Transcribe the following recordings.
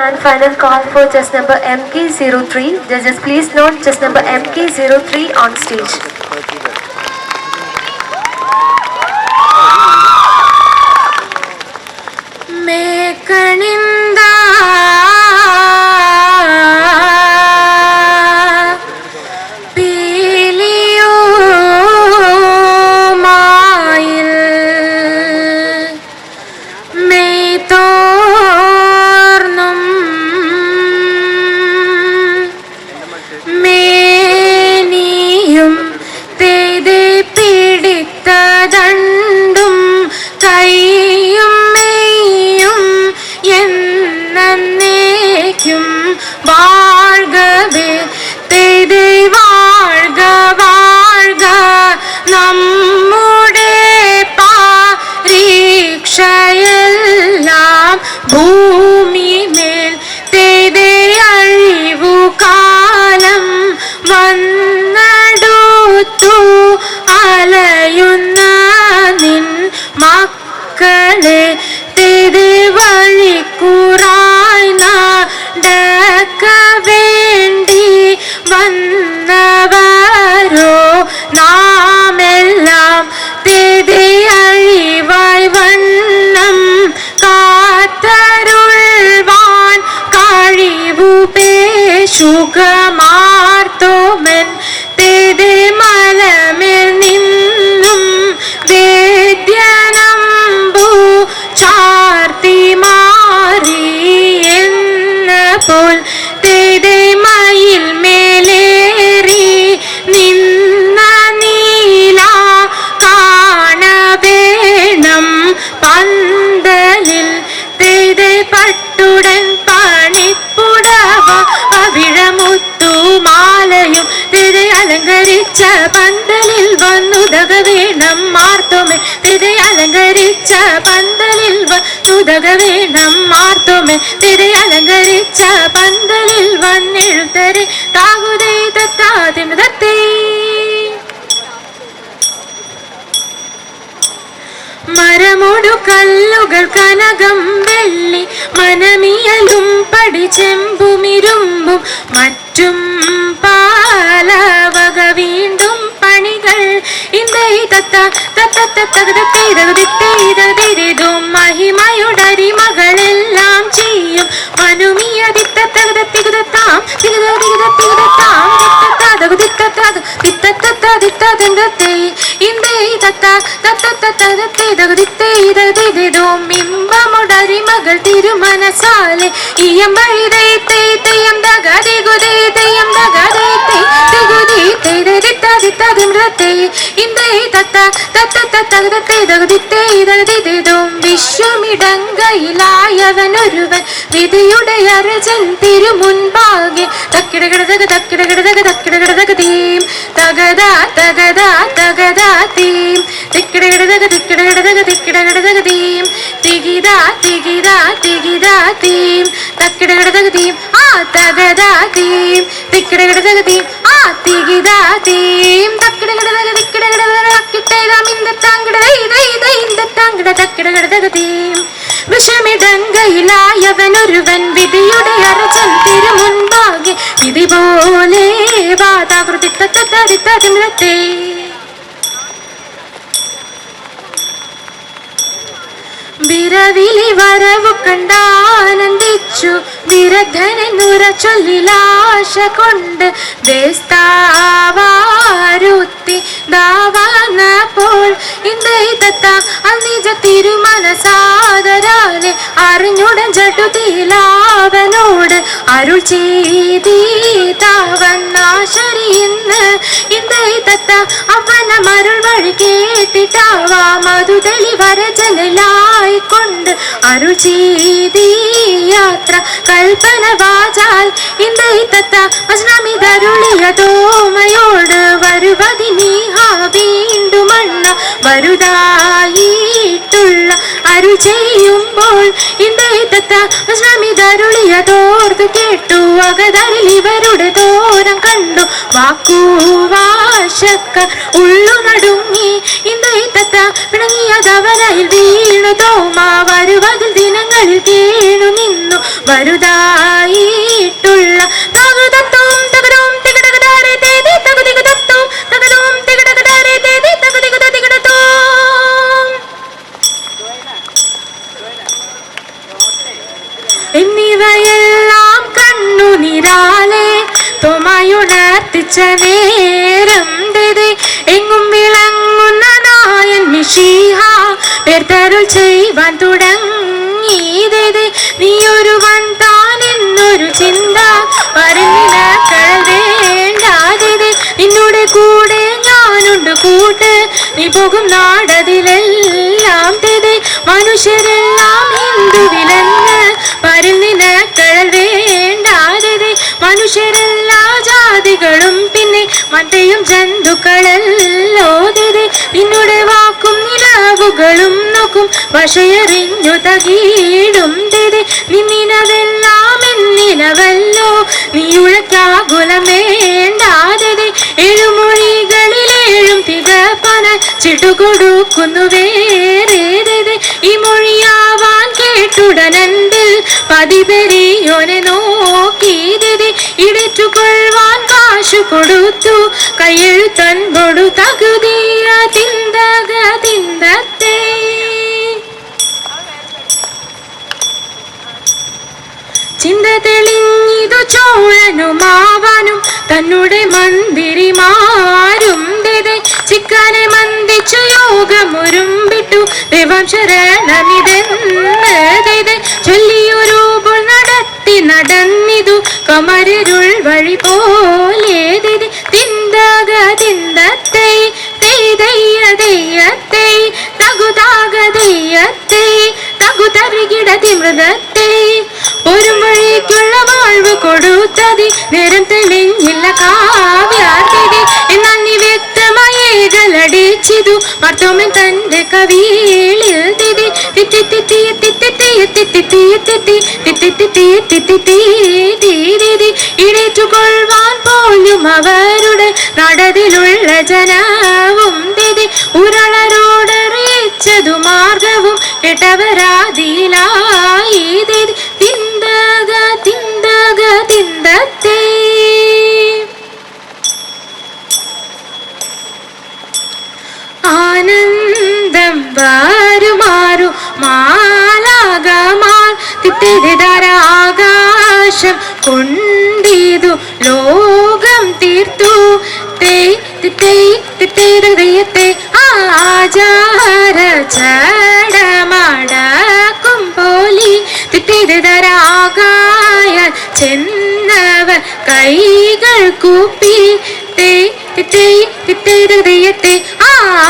And final call for chess number MK03. Judges, please note chess number MK03 on stage. സുഖമാർത്തോമൻ തേതെ മലമിൽ നിന്നും വേദ്യനമ്പു ചാർത്തി മാറി എന്നപ്പോൾ തേതെ മയിൽ മേലേറി നിന്ന നീല കാണവേണം പന്തലിൽ തേതെ പട്ടുടൻ പണിപ്പുടവ വിഴമുത്തുമാലയും തിരെ അലങ്കരിച്ച പന്തലിൽ വന്നുതക വേണം മാർത്തോമെ തിരെ അലങ്കരിച്ച പന്തലിൽ വന്നുതക വേണം മാർത്തോമെ തിരെ അലങ്കരിച്ച പന്തലിൽ വന്നെഴുത്തരെ താകുതേ തത്താതിമതത്തേ മരമോടു കല്ലുകൾ കനകം വെള്ളി മനമിയലും പടിച്ചെമ്പുമിരുമ്പും മറ്റും പാലവക വീണ്ടും പണികൾ ഇന്തൈ തത്തതും മഹിമയുടരിമകളെല്ലാം ചെയ്യും മനുമിയതിത്തം ഇമ്പമുടരിമകൾ തിരുമനസാലെ ഇയം വഴി തെയ്യം വിശ്വമിടങ്കയിലായവനൊരുവൻ വിധിയുടെ അരജൻ തിരുമുൻപാകെ തക്കിടകിടതക തക്കിടകിടതക തക്കിടകിടതക തീം തകതാ തകതാ തകതാ തീം തിക്കിടകിടതക തിക്കിടകിടതക തിക്കിടകിടതക തീം തികിതാ തികിതാ തികിതാ തീം തക്കിടകിടതക തീം ആ തകതാ തീം തിക്കിടകിടതക തീം ആ തികിതാ തീം തക്കിടകിടതക തിക്കിടകിടതക തക്കിട്ടേതാം ഇന്ദത്താങ്കിട ഇന്ദത്താങ്കിട തക്കിടകിടതക തീം വിഷമിടങ്കയിലായവനൊരുവൻ വിധിയുടെ അർജൻ തിരുമുൻപാകെ വിധി പോലെ വാതാകൃതി തത്തേ വിരവിലി വരവു കണ്ടാനന്ദിച്ചു വിരധനെന്നുര ചൊല്ലിലാശ കൊണ്ട് ദേസ്താവാരുത്തി ദാവാനപ്പോൾ ഇന്തൈ തത്ത അനിജ തിരുമനസാദരാലെ അറിഞ്ഞുടൻ ചട്ടുതിയിലാവനോട് അരുൾ ചെയ്തീതാവന്നാശരിന്ന് ഇന്തൈ തത്ത അവന മരുൾ വഴി കേട്ടിട്ടാവാ മധുതലി വരജലായിക്കൊണ്ട് അരുൾ ചെയ്തീ യാത്ര കൽപ്പന വാചാൽ ഇന്തൈ തത്ത വചനമിതരുളിയ തോമയോട് വരുവതിനീഹ വീണ്ടുമണ്ണ വരുതായിട്ടുള്ള അരുൾ ചെയ്യുമ്പോൾ ഇന്തൈ തത്ത വചനമിതരുളിയ തോർത്തു കേട്ടു അകതരിൽ ഇവരുടെ തോരം കണ്ടു വാക്കുവാശക്ക ഉള്ളു നടുങ്ങി ഇന്തൈ തത്ത പിണങ്ങിയതവരയിൽ വീണു തോമ വരുവതിൽ ദിനങ്ങളിൽ കേണു നിന്നു വലുതായിട്ടുള്ള തകതത്തും തകതും തികടകടാരെ തേതി തകുതികതത്തും തകതും തികടകടാരെ തേതി തകുതികതതികടത്തും എന്നിവയെല്ലാം കണ്ണുനീരാലെ തോമായുണർത്തിച്ച നേരം തെതെ എങ്ങും വിളങ്ങുന്ന നായൻ മിശിഹ പേർത്തരുൾ ചെയ്യുവാൻ തുടങ്ങിയതെ നീയൊരുവൻ താൻ എന്നൊരു ചിന്ത പറഞ്ഞിന വേണ്ടാതെ നിന്നോട് കൂടെ ഞാനുണ്ട് കൂട്ട് നീ പോകും നാടതിലെല്ലാം തെതെ മനുഷ്യരെല്ലാം ഹിന്ദുവിലെന്ന് പറഞ്ഞിന വേണ്ടാതെ മനുഷ്യരെല്ലാ ജാതികളും പിന്നെ മറ്റയും ജന്തുക്കളല്ലോ തെതെ നിന്നോട് വാക്കും നിലവുകളും നോക്കും വശയറിഞ്ഞു തകീടും തെതെ നിന്നിനതെല്ലാം എന്നിനവല്ലോ നീ ഉഴക്കാകുലം വേണ്ടാതെ ഏഴുമൊഴികളിലേഴും തികപ്പന ചിട്ടുകൊടുക്കുന്നു വേറെ ഈ മൊഴിയാവാൻ കേട്ടുടനന്തിൽ പതിപെരിയോനെ നോക്കിയതെ ഇടിച്ചുകൊള്ളുവാൻ കാശു കൊടുത്തു കയ്യെഴുത്തൻപൊടു തകുതിയ തിന്തക തിന്തത്തെ ചിന്ത തെളിഞ്ഞിതു ചോഴനുമാവാനും തന്നെ മന്ദിരിമാരും തെതെ ചിക്കനെ മന്ദിച്ചു യോഗമൊരുമ്പിട്ടു ദേവം ശരണമിതെന്ന് തെതെ ചൊല്ലിയൊരു നടത്തി നടന്നിതു കമരരുൾ വഴി പോലെ തെതെ തിന്തക തിന്തത്തെ തെയ്യത്തെ തകുതാക തെയ്യത്തെ തകുതറികിട തിമൃതത്തെ ഒരു വഴിക്കുള്ള വാഴ്വ് കൊടുത്തതി നേരം തെളിഞ്ഞില്ല കാവ്യാർത്തിതി എന്നാൽ നീ വ്യക്തമായി ഏകലടിച്ചിതു മർത്തോമൻ തന്റെ കവിളിൽ തിതി ഇടേറ്റുകൊള്ളുവാൻ പോലും അവരുടെ നടതിലുള്ള ജനവും തിതി ഉരളരോടറിയിച്ചതു മാർഗവും കെട്ടവരാതിയിലായി തിതി തിന്തക തിന്തക തിന്തത്തെ ആനന്ദം വാരുമാറു മാലാകമാർ തിത്തിരിതര ആകാശം കൊണ്ടിതു ലോകം തീർത്തു തിത്തേതയത്തെ ആചാര ചടമടക്കും പോലി തിത്തിരിതര ആകായ ചെന്നവർ കൈകൾ കൂപ്പി തിത്തേതയത്തെ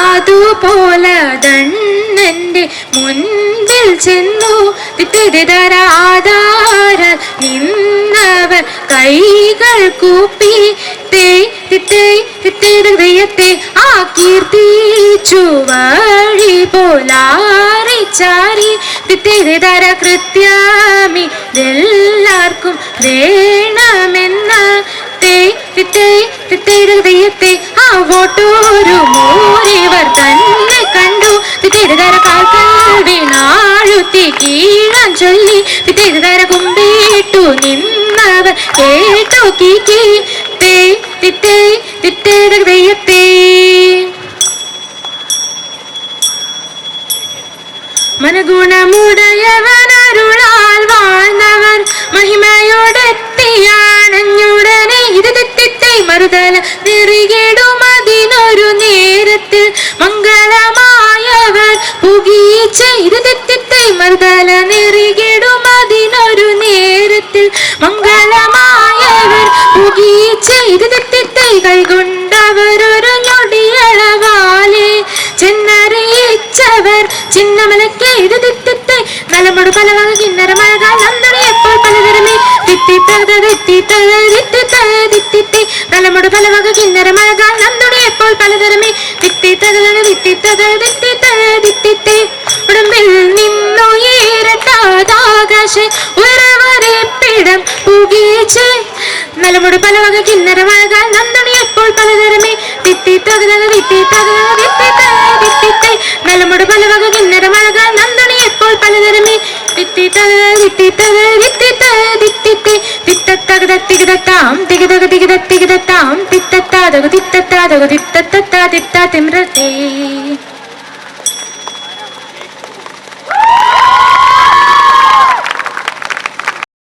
അതുപോലെ ദണ്ണന്റെ മുൻപിൽ ചെന്നു തിത്തിരിതര ആധാര നിന്നവർ കൈകൾ കൂപ്പി തിത്തേതയത്തെ ആ കീർത്തിച്ചു വഴി പോലാറിച്ചാരി തിത്തിരിതര കൃത്യമി ഇതെല്ലാവർക്കും വേണമെന്ന തിത്തേതയത്തെ ആ വോട്ടോരു മൂരിവർ തന്നെ കണ്ടു തിത്തേതര കാൽക്കൽ വീണാഴുത്തി കീഴാൻ ചൊല്ലി തിത്തേതര കുമ്പിട്ടു നിന്നവർ കേട്ടു കീക്കി തിത്തേതയത്തെ മനഗുണമുടയവനരുളാൽ வாழ்ந்தവർ മഹിമയോടെത്തിയാണഞ്ഞുടനെ ഇത് തിത്തിത്തെ മറുതല നെറികേടുമതിനൊരു നേരത്തിൽ മംഗളമായവർ പുകീച്ച ഇത് തിത്തിത്തെ മറുതല നെറികേടുമതിനൊരു നേരത്തിൽ മംഗളമായവർ പുകീച്ച ഇത് തിത്തിത്തെ കൈകൊണ്ടവരൊരു ഞൊടിയളവാലെ ചെന്നറിയിച്ചവർ ചിന്നമലക്കെ ഇത് തിത്തിത്തെ നലമൊടു പലവക കിന്നര മഴകാൽ നന്ദനെ എപ്പോൾ പലതരമേ തിത്തിത്തെ നലമൊടു പലവക കിന്നര മഴകാൽ നന്ദനെ എപ്പോൾ പലതരമേ തിത്തിത്തെ ഉടമ്പിൽ നിന്നു ഈരട്ടാതാകാശ ഉയരവരെ പിടം പുകീച്ച് നലമുട് പല വക കിന്നര മഴകാൽ നന്ദണി എപ്പോൾ പലതരമേ തിത്തി തകതക തിത്തി തകതക തിത്തി നലമുട് പല വക കിന്നര മഴകാൽ നന്ദണി എപ്പോൾ പലതരമേ തിത്തി തകതക തിത്തി തകതക തിത്തി തിത്തത്തകത തികതത്താം തികതക തികത തികതത്താം തിത്തത്താതക തിത്തത്താതക തിത്തത്താ തിത്താ തിമ്രത്തേ